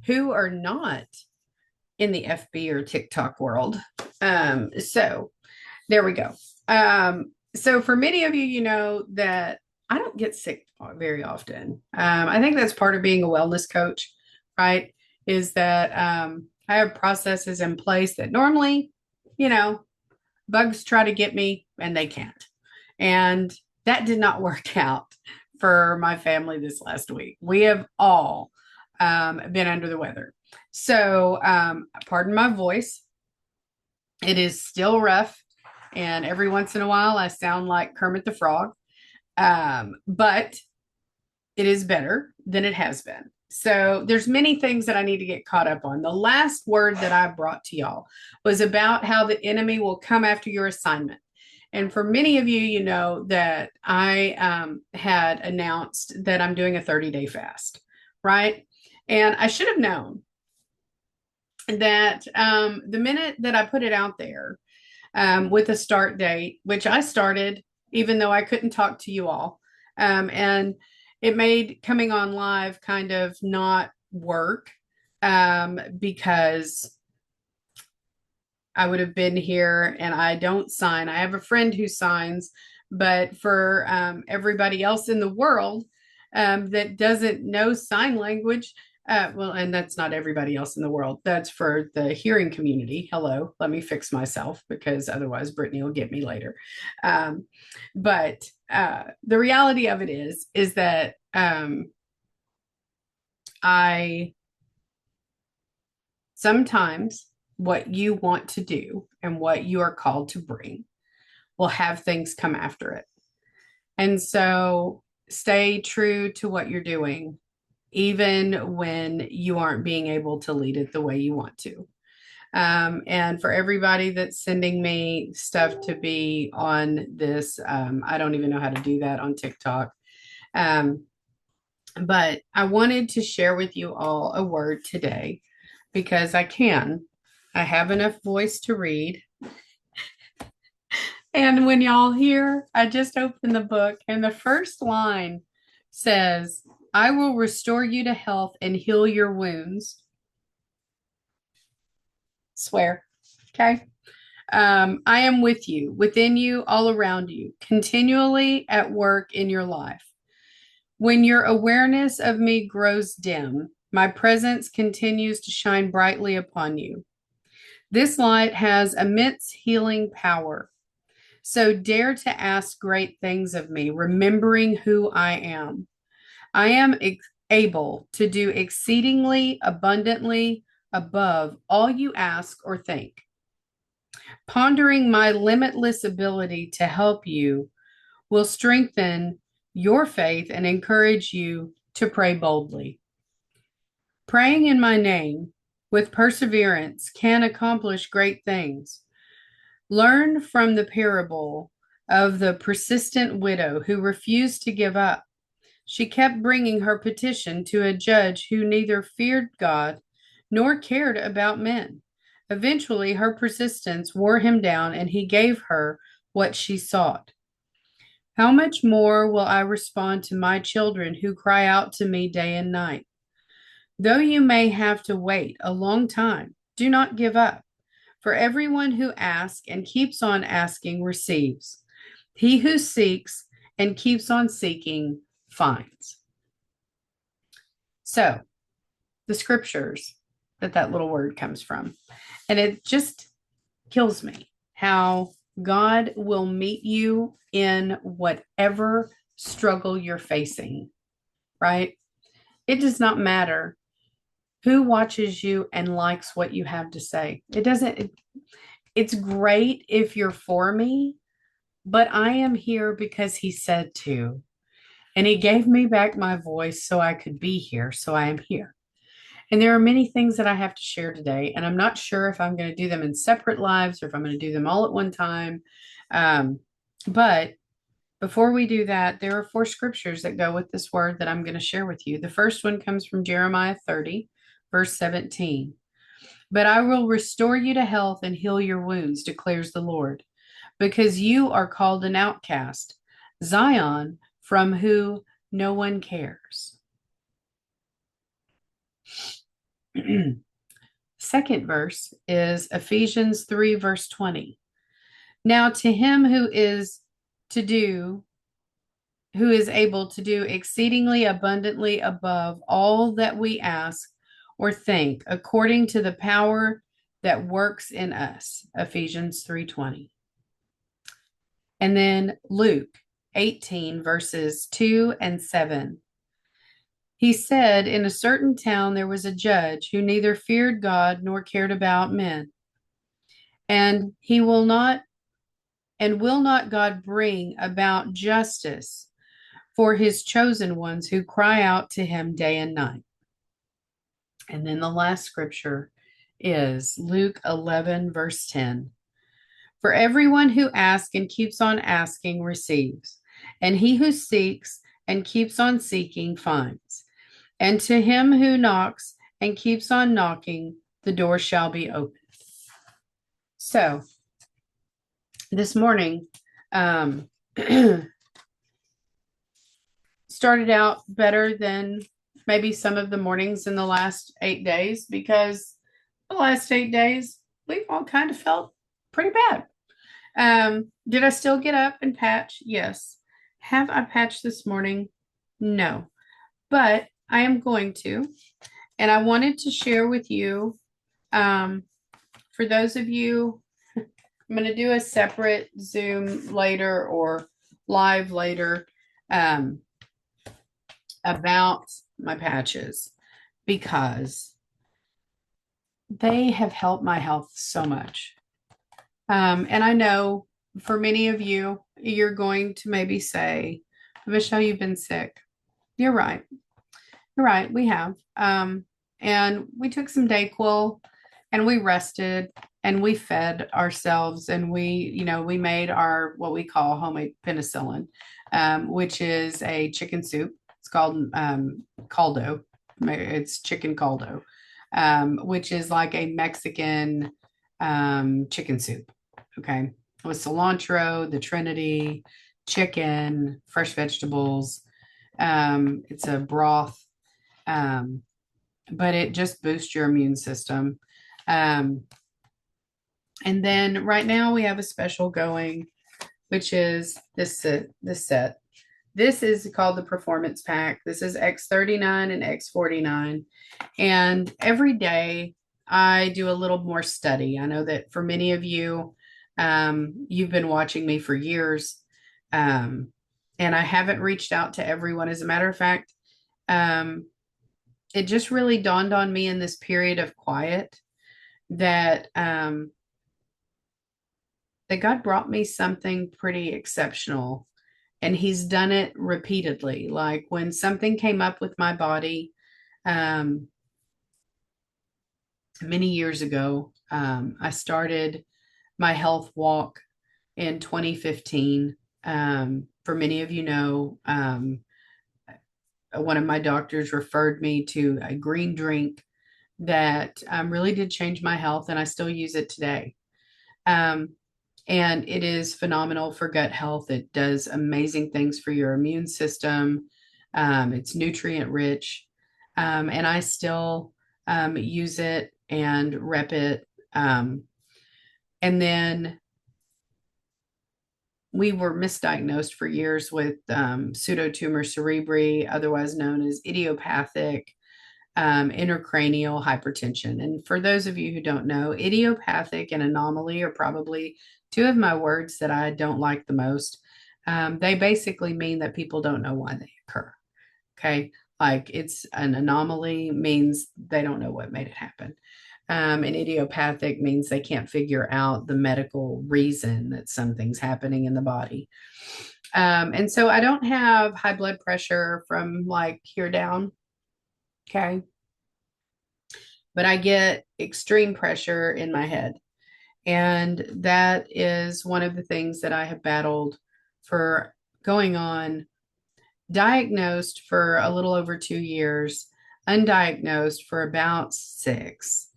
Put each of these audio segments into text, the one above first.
who are not in the FB or TikTok world. So there we go. So for many of you, you know that I don't get sick very often. I think that's part of being a wellness coach, right? Is that I have processes in place that normally, you know, bugs try to get me and they can't. And that did not work out for my family this last week. We have all been under the weather. So, pardon my voice. It is still rough. And every once in a while, I sound like Kermit the Frog. But it is better than it has been. So there's many things that I need to get caught up on. The last word that I brought to y'all was about how the enemy will come after your assignment. And for many of you, you know that I had announced that I'm doing a 30-day fast, right? And I should have known that the minute that I put it out there with a start date, which I started even though I couldn't talk to you all, and it made coming on live kind of not work because I would have been here and I don't sign. I have a friend who signs, but for everybody else in the world that doesn't know sign language, well, and that's not everybody else in the world. That's for the hearing community. Hello, let me fix myself because otherwise Brittany will get me later. But the reality of it is that I sometimes what you want to do and what you are called to bring will have things come after it. And so stay true to what you're doing, even when you aren't being able to lead it the way you want to. And for everybody that's sending me stuff to be on this, I don't even know how to do that on TikTok. But I wanted to share with you all a word today because I can. I have enough voice to read. And when y'all hear, I just opened the book and the first line says, I will restore you to health and heal your wounds. Swear. Okay. I am with you, within you, all around you, continually at work in your life. When your awareness of me grows dim, my presence continues to shine brightly upon you. This light has immense healing power. So dare to ask great things of me, remembering who I am. I am able to do exceedingly abundantly above all you ask or think. Pondering my limitless ability to help you will strengthen your faith and encourage you to pray boldly. Praying in my name with perseverance can accomplish great things. Learn from the parable of the persistent widow who refused to give up. She kept bringing her petition to a judge who neither feared God nor cared about men. Eventually, her persistence wore him down, and he gave her what she sought. How much more will I respond to my children who cry out to me day and night? Though you may have to wait a long time, do not give up. For everyone who asks and keeps on asking receives. He who seeks and keeps on seeking finds. So, the scriptures that little word comes from. And it just kills me how God will meet you in whatever struggle you're facing, right? It does not matter who watches you and likes what you have to say. It's great if you're for me, but I am here because he said to. And he gave me back my voice so I could be here. So I am here. And there are many things that I have to share today. And I'm not sure if I'm going to do them in separate lives or if I'm going to do them all at one time. But before we do that, there are 4 scriptures that go with this word that I'm going to share with you. The first one comes from Jeremiah 30, verse 17. But I will restore you to health and heal your wounds, declares the Lord, because you are called an outcast, Zion, from who no one cares. Second verse is Ephesians 3, verse 20. Now to him who is able to do exceedingly abundantly above all that we ask or think, according to the power that works in us. Ephesians 3:20. And then Luke 18, verses 2 and 7. He said, in a certain town there was a judge who neither feared God nor cared about men. And will not God bring about justice for his chosen ones who cry out to him day and night? And then the last scripture is Luke 11, verse 10. For everyone who asks and keeps on asking receives, and he who seeks and keeps on seeking finds. And to him who knocks and keeps on knocking, the door shall be opened. So this morning, started out better than maybe some of the mornings in the last 8 days, because the last 8 days we've all kind of felt pretty bad. Did I still get up and patch? Yes. Have I patched this morning? No, but I am going to, and I wanted to share with you, for those of you, I'm going to do a separate Zoom later or live later, about my patches, because they have helped my health so much. And I know for many of you, you're going to maybe say, Michelle, you've been sick. You're right. You're right. We have. And we took some Dayquil and we rested and we fed ourselves, and we made our, what we call homemade penicillin, which is a chicken soup. It's called caldo. It's chicken caldo, which is like a Mexican chicken soup. Okay. With cilantro, the Trinity, chicken, fresh vegetables. It's a broth, but it just boosts your immune system. And then right now we have a special going, which is this set. This is called the Performance Pack. This is X39 and X49. And every day I do a little more study. I know that for many of you, you've been watching me for years. And I haven't reached out to everyone. As a matter of fact, it just really dawned on me in this period of quiet that that God brought me something pretty exceptional, and he's done it repeatedly. Like when something came up with my body, many years ago, I started my health walk in 2015. For many of you know, one of my doctors referred me to a green drink that really did change my health, and I still use it today. And it is phenomenal for gut health. It does amazing things for your immune system. It's nutrient rich. And I still use it and rep it. And then we were misdiagnosed for years with pseudotumor cerebri, otherwise known as idiopathic intracranial hypertension. And for those of you who don't know, idiopathic and anomaly are probably two of my words that I don't like the most. They basically mean that people don't know why they occur. Okay. Like it's an anomaly means they don't know what made it happen. And idiopathic means they can't figure out the medical reason that something's happening in the body. And so I don't have high blood pressure from like here down. Okay. But I get extreme pressure in my head. And that is one of the things that I have battled for going on, diagnosed for a little over 2 years, undiagnosed for about 6.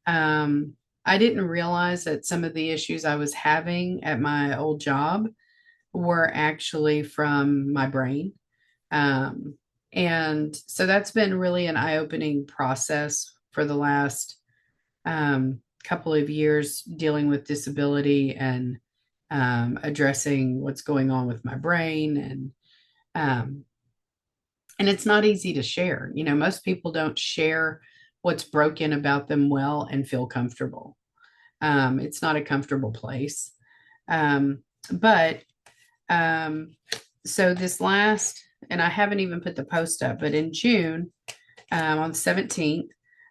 I didn't realize that some of the issues I was having at my old job were actually from my brain. And so that's been really an eye-opening process for the last couple of years dealing with disability and addressing what's going on with my brain um, and it's not easy to share. Most people don't share what's broken about them well and feel comfortable. It's not a comfortable place. But um, so this last, and I haven't even put the post up, but in June, on the 17th,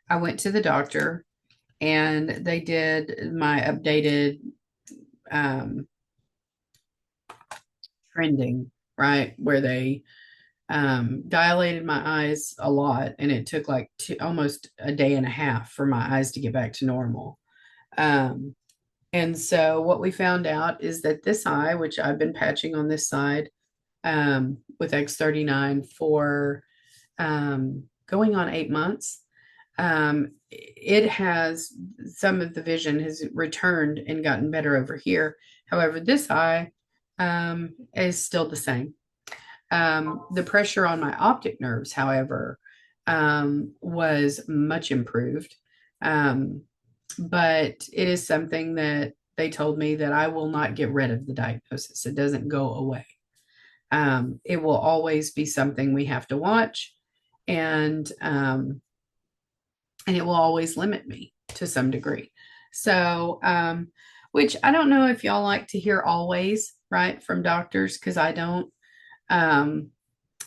I went to the doctor and they did my updated um, trending, right? Where they dilated my eyes a lot, and it took like almost a day and a half for my eyes to get back to normal. Um, and so what we found out is that this eye, which I've been patching on this side with X39 for going on 8 months, it has some of the vision has returned and gotten better over here. However, this eye is still the same. The pressure on my optic nerves, however, was much improved. Um, but it is something that they told me that I will not get rid of the diagnosis. It doesn't go away. It will always be something we have to watch, and it will always limit me to some degree. So, which I don't know if y'all like to hear always, right, from doctors, because I don't. Um,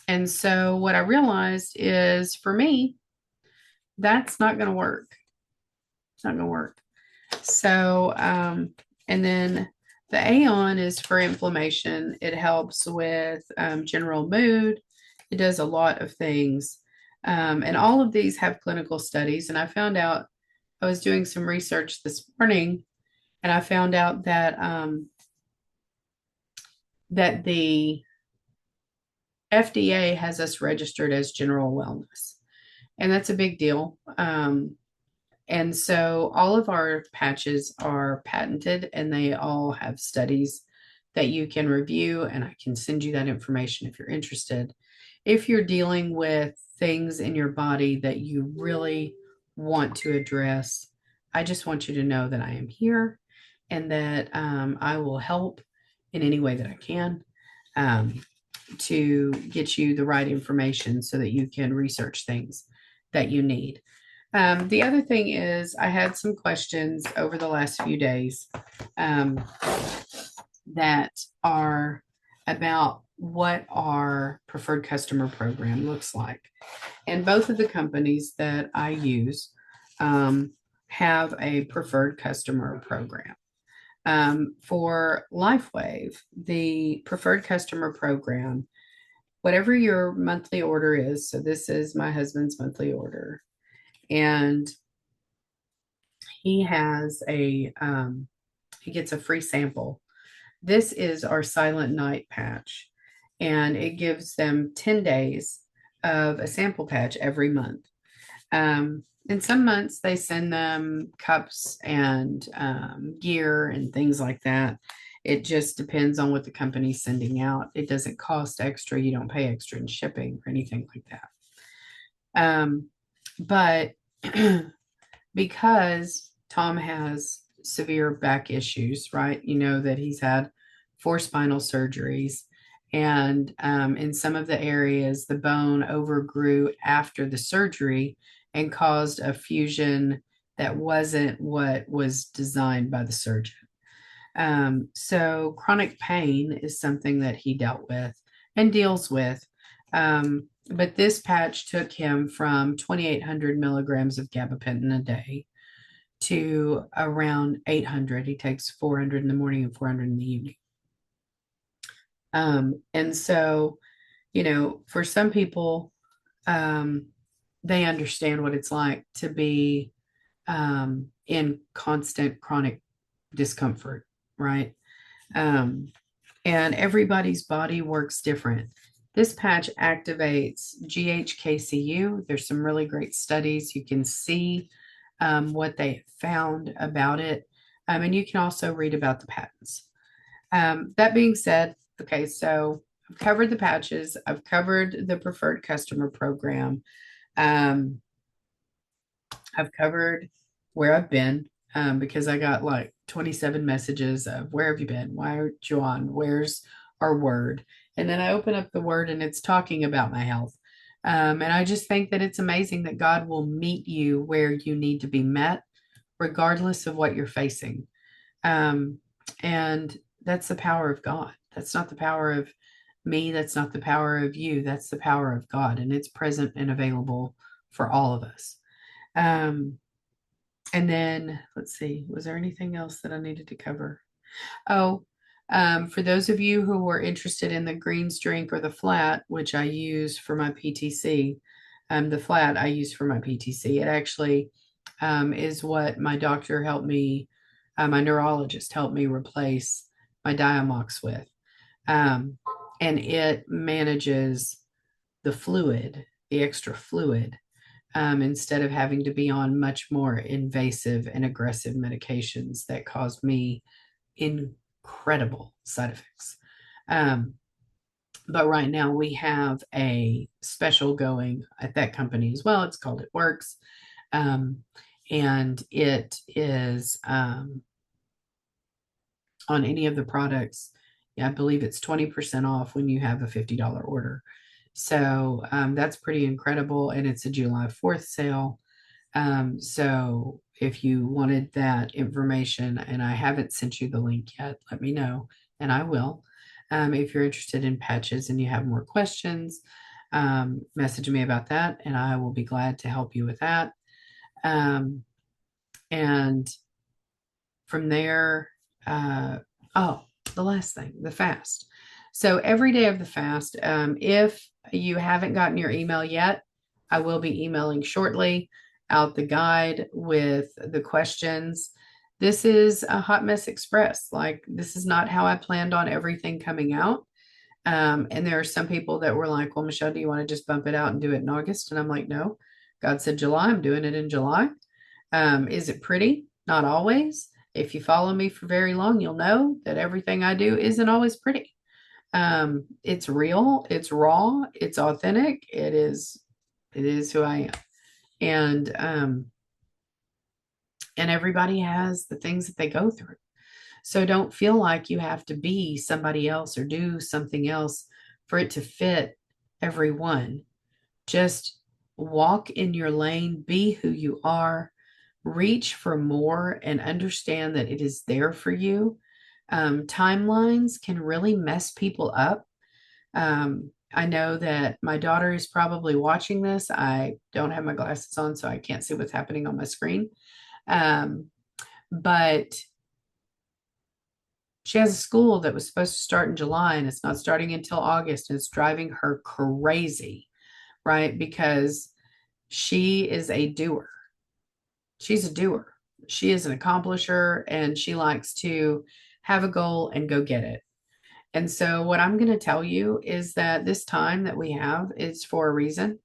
and so what I realized is for me, that's not going to work. It's not going to work. So, and then the Aeon is for inflammation. It helps with general mood. It does a lot of things. And all of these have clinical studies. And I found out, I was doing some research this morning, and I found out that the FDA has us registered as general wellness, and that's a big deal. And so all of our patches are patented, and they all have studies that you can review, and I can send you that information if you're interested. If you're dealing with things in your body that you really want to address, I just want you to know that I am here and that I will help in any way that I can um, to get you the right information so that you can research things that you need. The other thing is, I had some questions over the last few days um, that are about what our preferred customer program looks like. And both of the companies that I use have a preferred customer program. For LifeWave, the preferred customer program, whatever your monthly order is, so this is my husband's monthly order, and he has he gets a free sample. This is our Silent Night patch, and it gives them 10 days of a sample patch every month. In some months, they send them cups and gear and things like that. It just depends on what the company's sending out. It doesn't cost extra. You don't pay extra in shipping or anything like that. But because Tom has severe back issues, right? You know that he's had 4 spinal surgeries, and in some of the areas, the bone overgrew after the surgery and caused a fusion that wasn't what was designed by the surgeon. So chronic pain is something that he dealt with and deals with. But this patch took him from 2,800 milligrams of gabapentin a day to around 800. He takes 400 in the morning and 400 in the evening. And so, for some people, they understand what it's like to be in constant chronic discomfort, right? And everybody's body works different. This patch activates GHKCU. There's some really great studies. You can see what they found about it. And you can also read about the patents. That being said, okay, so I've covered the patches. I've covered the preferred customer program. I've covered where I've been, because I got like 27 messages of where have you been? Why aren't you on? Where's our word? And then I open up the word and it's talking about my health. And I just think that it's amazing that God will meet you where you need to be met, regardless of what you're facing. Um, and that's the power of God. That's not the power of me. That's not the power of you. That's the power of God. And it's present and available for all of us. Um, and then let's see, was there anything else that I needed to cover? Oh, for those of you who were interested in the greens drink or the flat, which I use for my PTC, the flat I use for my PTC, it actually is what my doctor helped me, my neurologist helped me replace my Diamox with. Um, and it manages the fluid, the extra fluid, instead of having to be on much more invasive and aggressive medications that caused me incredible side effects. Um, but right now we have a special going at that company as well. It's called It Works. Um, and it is on any of the products. Yeah, I believe it's 20% off when you have a $50 order. So that's pretty incredible. And it's a July 4th sale. So if you wanted that information and I haven't sent you the link yet, let me know and I will. If you're interested in patches and you have more questions, message me about that and I will be glad to help you with that. And from there, oh, the last thing, the fast. So every day of the fast, if you haven't gotten your email yet, I will be emailing shortly out the guide with the questions. This is a hot mess express. Like, this is not how I planned on everything coming out. And there are some people that were like, well, Michelle, do you want to just bump it out and do it in August? And I'm like, no, God said July, I'm doing it in July. Is it pretty? Not always. If you follow me for very long, you'll know that everything I do isn't always pretty. It's real, it's raw, it's authentic, it is who I am. And everybody has the things that they go through. So don't feel like you have to be somebody else or do something else for it to fit everyone. Just walk in your lane, be who you are, reach for more, and understand that it is there for you. Timelines can really mess people up. I know that my daughter is probably watching this. I don't have my glasses on, so I can't see what's happening on my screen. Um, but she has a school that was supposed to start in July and it's not starting until August, and it's driving her crazy, right? Because she is a doer. She's a doer. She is an accomplisher and she likes to have a goal and go get it. And so, what I'm going to tell you is that this time that we have is for a reason.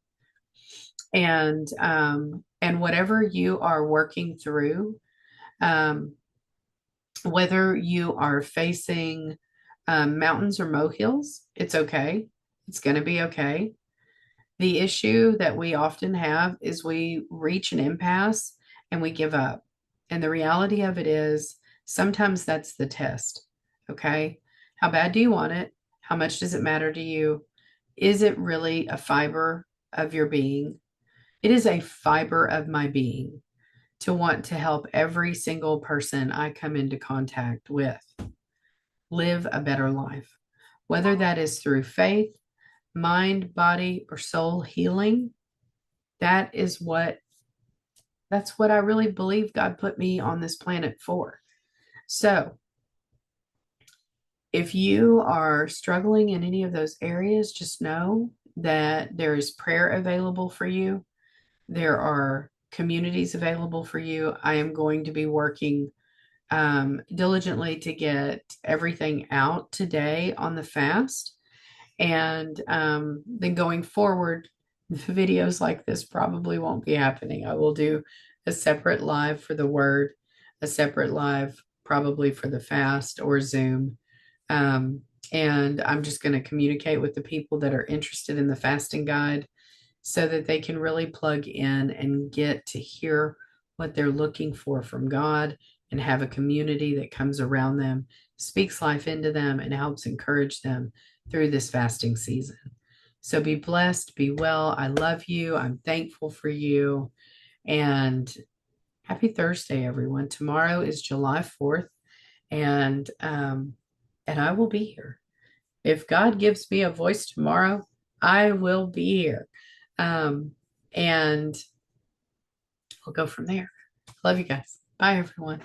And whatever you are working through, um, whether you are facing mountains or molehills, it's okay. It's going to be okay. The issue that we often have is we reach an impasse and we give up. And the reality of it is sometimes that's the test. Okay. How bad do you want it? How much does it matter to you? Is it really a fiber of your being? It is a fiber of my being to want to help every single person I come into contact with live a better life, whether that is through faith, mind, body, or soul healing. That is what that's what I really believe God put me on this planet for. So, if you are struggling in any of those areas, just know that there is prayer available for you. There are communities available for you. I am going to be working diligently to get everything out today on the fast. And then going forward, videos like this probably won't be happening. I will do a separate live for the word, a separate live probably for the fast or Zoom. Um, and I'm just going to communicate with the people that are interested in the fasting guide so that they can really plug in and get to hear what they're looking for from God and have a community that comes around them, speaks life into them, and helps encourage them through this fasting season. So be blessed, be well. I love you. I'm thankful for you. And happy Thursday, everyone. Tomorrow is July 4th, and I will be here. If God gives me a voice tomorrow, I will be here. And we'll go from there. Love you guys. Bye, everyone.